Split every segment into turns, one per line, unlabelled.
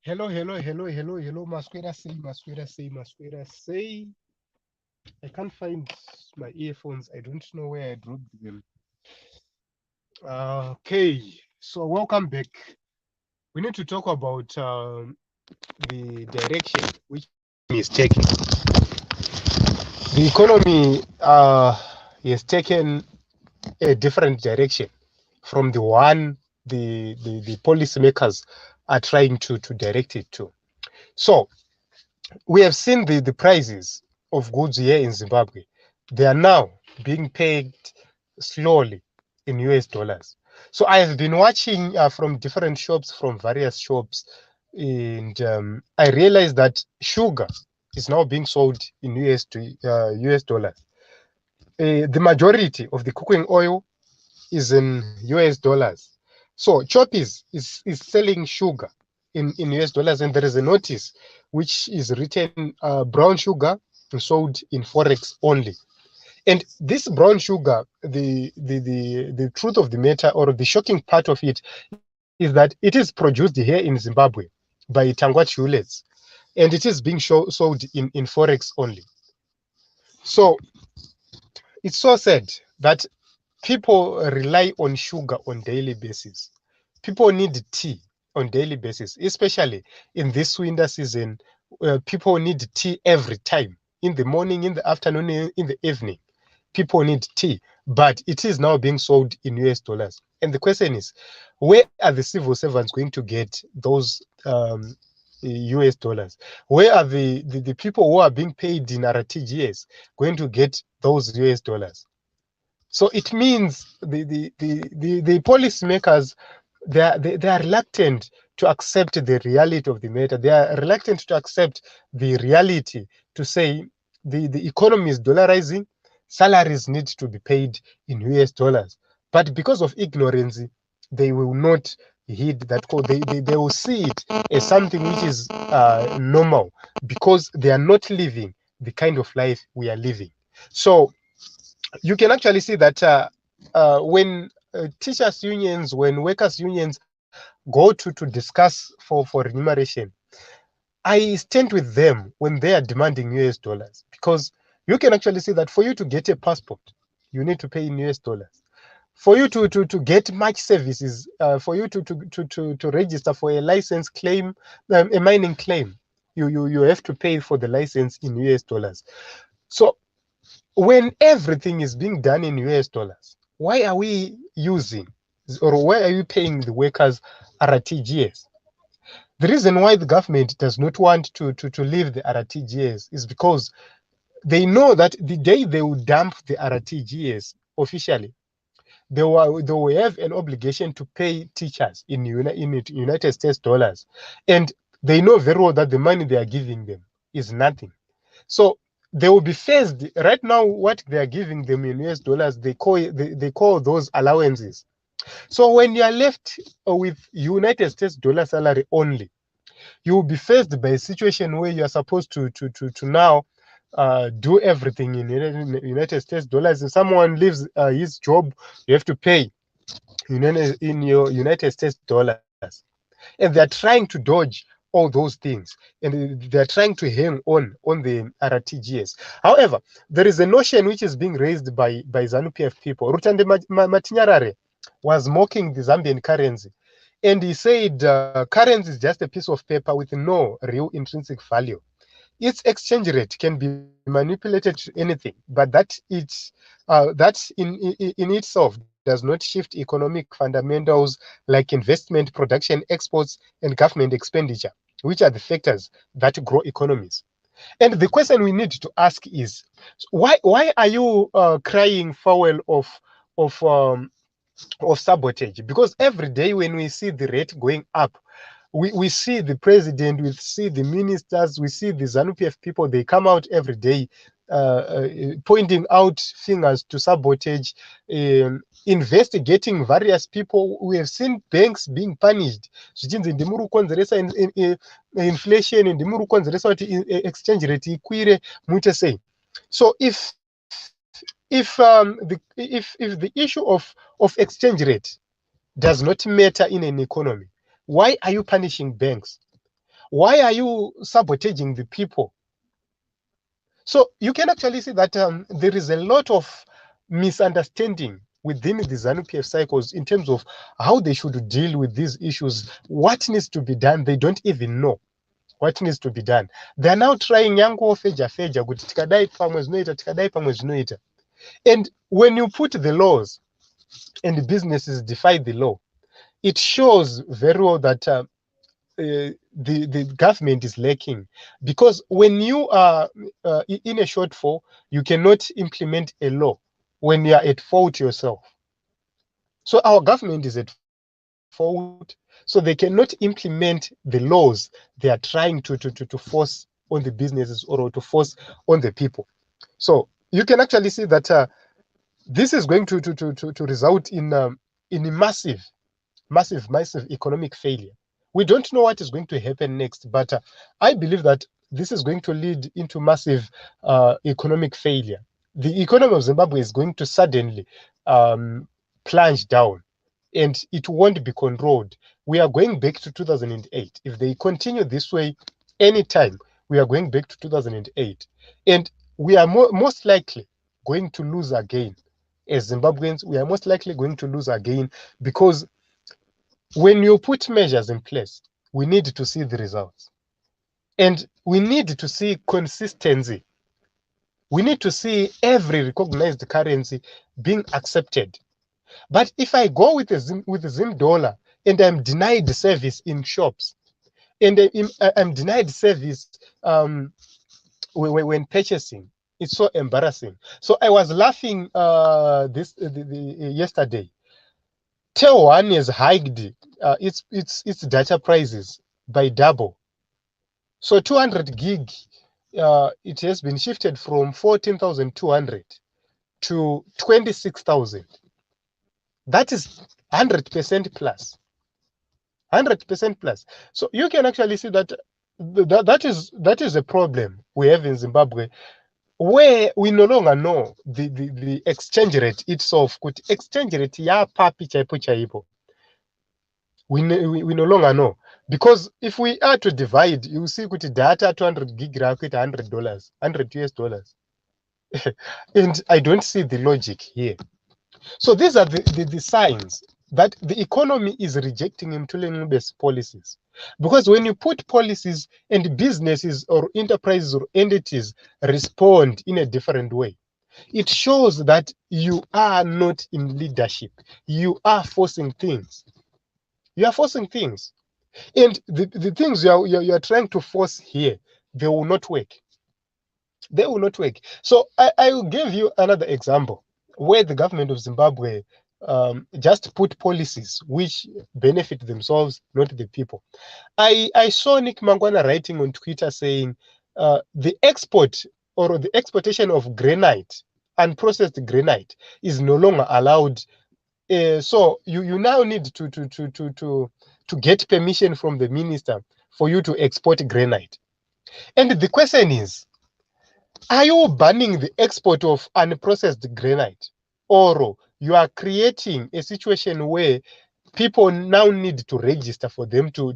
Hello. Masquera say. I can't find my earphones. I don't know where I dropped them. Okay, so welcome back. We need to talk about the direction which is taking. The economy is taken a different direction from the one the policymakers are trying to direct it to. So we have seen the prices of goods here in Zimbabwe. They are now being paid slowly in US dollars. So I have been watching from different shops, from various shops, and I realized that sugar is now being sold in US dollars. The majority of the cooking oil is in US dollars. So Choppies is selling sugar in US dollars, and there is a notice which is written brown sugar sold in Forex only. And this brown sugar, the truth of the matter, or the shocking part of it, is that it is produced here in Zimbabwe by Tangwa Chulets, and it is being sold in Forex only. So it's so sad that people rely on sugar on daily basis. People need tea on daily basis, especially in this winter season. People need tea every time, in the morning, in the afternoon, in the evening. People need tea, but it is now being sold in US dollars. And the question is, where are the civil servants going to get those US dollars? Where are the people who are being paid in RTGS going to get those US dollars? So it means the policymakers, they are reluctant to accept the reality of the matter. They are reluctant to accept the reality to say the economy is dollarizing, salaries need to be paid in US dollars. But because of ignorance, they will not heed that call. They will see it as something which is normal, because they are not living the kind of life we are living. So you can actually see that when teachers unions, when workers unions go to discuss for remuneration, I stand with them when they are demanding US dollars, because you can actually see that for you to get a passport, you need to pay in US dollars. For you to get much services, for you to register for a license claim, a mining claim, you have to pay for the license in US dollars. So when everything is being done in US dollars, why are we using, or why are you paying the workers RTGS? The reason why the government does not want to leave the RTGS is because they know that the day they will dump the RTGS officially, they will have an obligation to pay teachers in United States dollars. And they know very well that the money they are giving them is nothing. So they will be faced right now. What they are giving them in US dollars, they call those allowances. So when you are left with United States dollar salary only, you will be faced by a situation where you are supposed to now do everything in United States dollars. If someone leaves his job, you have to pay in your United States dollars. And they are trying to dodge all those things, and they are trying to hang on the RTGS. However, there is a notion which is being raised by ZANU-PF people. Rutande Matinyarare was mocking the Zambian currency, and he said currency is just a piece of paper with no real intrinsic value. Its exchange rate can be manipulated to anything, but that in itself does not shift economic fundamentals like investment, production, exports, and government expenditure, which are the factors that grow economies. And the question we need to ask is, why are you crying foul of um, of sabotage? Because every day when we see the rate going up, we see the president, we see the ministers, we see the ZANU-PF people, they come out every day pointing out fingers to sabotage, investigating various people. We have seen banks being punished. Zvichinzi ndimuri kukonzeresa inflation, ndimuri kukonzeresa kuti exchange rate ikwire, muite sei. So if the issue of exchange rate does not matter in an economy, why are you punishing banks? Why are you sabotaging the people? So you can actually see that there is a lot of misunderstanding within the ZANU-PF cycles in terms of how they should deal with these issues. What needs to be done, they don't even know what needs to be done. They are now trying yango feja kuti tikadai pamwe zvinoita, tikadai pamwe zvinoita. And when you put the laws and the businesses defy the law, it shows very well that the government is lacking, because when you are in a shortfall, you cannot implement a law when you are at fault yourself. So our government is at fault, so they cannot implement the laws they are trying to force on the businesses or to force on the people. So you can actually see that this is going to result in a massive economic failure. We don't know what is going to happen next, but I believe that this is going to lead into massive economic failure. The economy of Zimbabwe is going to suddenly plunge down, and it won't be controlled. We are going back to 2008. If they continue this way, anytime, we are going back to 2008. And we are most likely going to lose again. As Zimbabweans, we are most likely going to lose again, because when you put measures in place, we need to see the results. And we need to see consistency. We need to see every recognized currency being accepted. But if I go with the Zim dollar and I'm denied service in shops, and I'm denied service when purchasing, it's so embarrassing. So I was laughing yesterday. Tel1 has hiked its data prices by double. So 200 gig, it has been shifted from 14,200 to 26,000. That is 100% plus. 100% plus. So you can actually see that that is a problem we have in Zimbabwe, where we no longer know the exchange rate itself. Could exchange rate ya papi chaipo chaipo. We no longer know, because if we are to divide, you see kuti data 200 gig rakuita $100, $100 and I don't see the logic here. So these are the signs that the economy is rejecting Mthuli policies. Because when you put policies and businesses or enterprises or entities respond in a different way, it shows that you are not in leadership. You are forcing things. You are forcing things. And the things you are trying to force here, they will not work. They will not work. So I will give you another example where the government of Zimbabwe just put policies which benefit themselves, not the people. I saw Nick Mangwana writing on Twitter saying the export or the exportation of granite, unprocessed granite, is no longer allowed. So you now need to get permission from the minister for you to export granite. And the question is, are you banning the export of unprocessed granite, or you are creating a situation where people now need to register for them to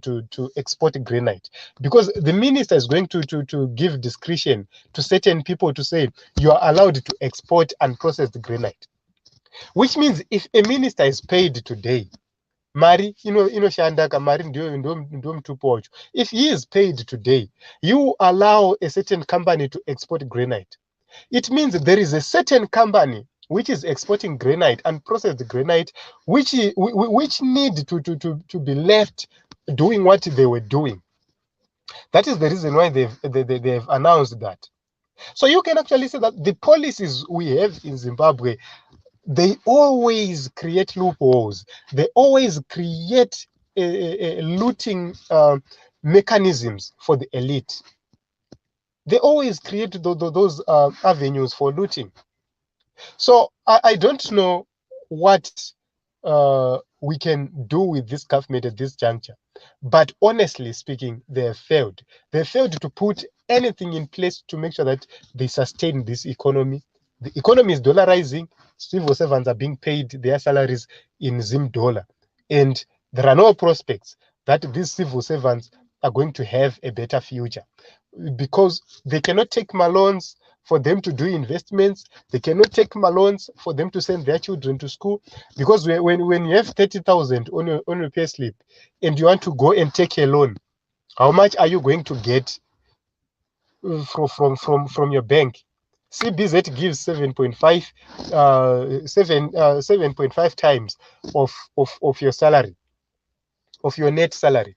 export granite? Because the minister is going to give discretion to certain people to say you are allowed to export unprocessed granite. Which means if a minister is paid today, mari inoshandaka mari ndio mtupo wacho. If he is paid today, you allow a certain company to export granite. It means there is a certain company which is exporting granite and processed granite, which need to be left doing what they were doing. That is the reason why they've announced that. So you can actually see that the policies we have in Zimbabwe, they always create loopholes. They always create looting mechanisms for the elite. They always create those avenues for looting. So I don't know what we can do with this government at this juncture. But honestly speaking, they have failed. They failed to put anything in place to make sure that they sustain this economy. The economy is dollarizing. Civil servants are being paid their salaries in Zim dollar. And there are no prospects that these civil servants are going to have a better future, because they cannot take loans for them to do investments. They cannot take loans for them to send their children to school, because when you have 30,000 on your pay slip and you want to go and take a loan, how much are you going to get from your bank? CBZ gives 7.5 times of your salary, of your net salary.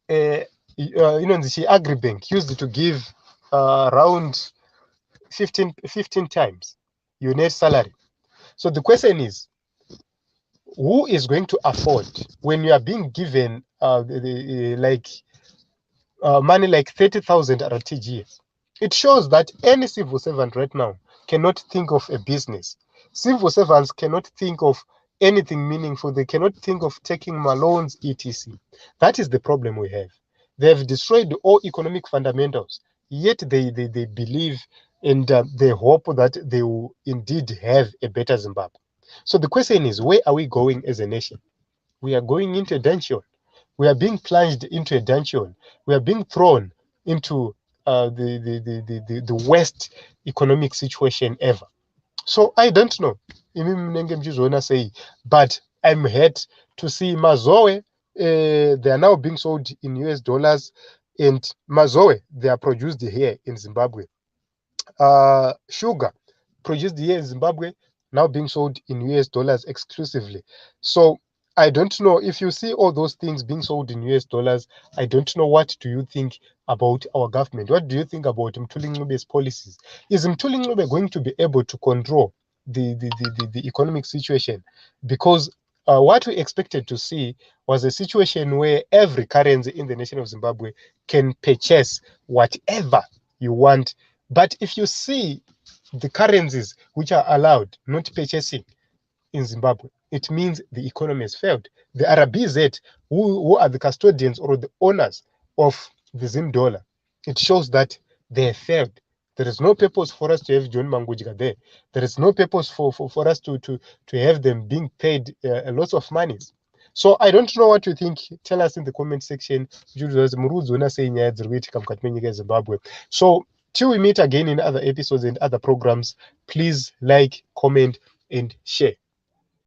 The Agribank used to give around 15 times your net salary. So the question is, who is going to afford when you are being given money like 30,000 RTGS? It shows that any civil servant right now cannot think of a business. Civil servants cannot think of anything meaningful. They cannot think of taking loans, etc. That is the problem we have. They have destroyed all economic fundamentals, yet they believe and they hope that they will indeed have a better Zimbabwe. So the question is, where are we going as a nation? We are going into a dungeon. We are being plunged into a dungeon. We are being thrown into the worst economic situation ever. So I don't know. But I'm hurt to see Mazoe. They are now being sold in US dollars, and Mazoe, they are produced here in Zimbabwe. Sugar produced here in Zimbabwe, now being sold in US dollars exclusively. So I don't know, if you see all those things being sold in US dollars, I don't know, what do you think about our government? What do you think about Mthuli Ncwebe's policies? Is Mthuli Ncwebe going to be able to control the economic situation? Because what we expected to see was a situation where every currency in the nation of Zimbabwe can purchase whatever you want. But if you see the currencies which are allowed not purchasing in Zimbabwe, it means the economy has failed. The RBZ, who are the custodians or the owners of the Zim dollar, it shows that they have failed. There is no purpose for us to have John Mangujika there. There is no purpose for us to have them being paid a lot of monies. So I don't know what you think. Tell us in the comment section. So till we meet again in other episodes and other programs, please like, comment, and share.